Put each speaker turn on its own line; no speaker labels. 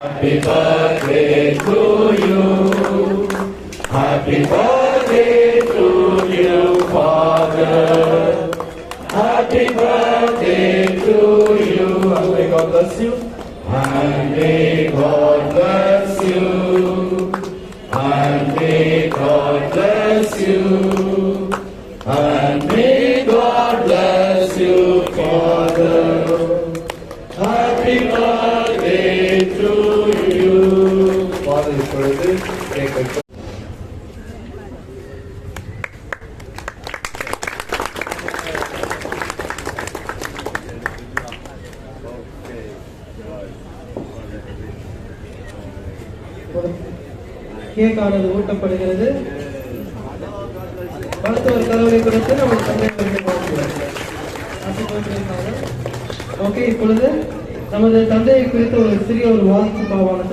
Happy birthday to you. Happy birthday to you, Father. Happy birthday to you. And may God bless you. And may God bless you. And may God bless you. And may God bless you, Father. Happy birthday to you. Father, இப்பொழுது கேட்க
கேக்கானது ஊட்டப்படுகிறது. மருத்துவர் கலவரை கொடுத்து நம்ம okay. இப்பொழுது நமது தந்தையை குறித்த ஒரு சிறிய ஒரு வாழ்த்து பாவானது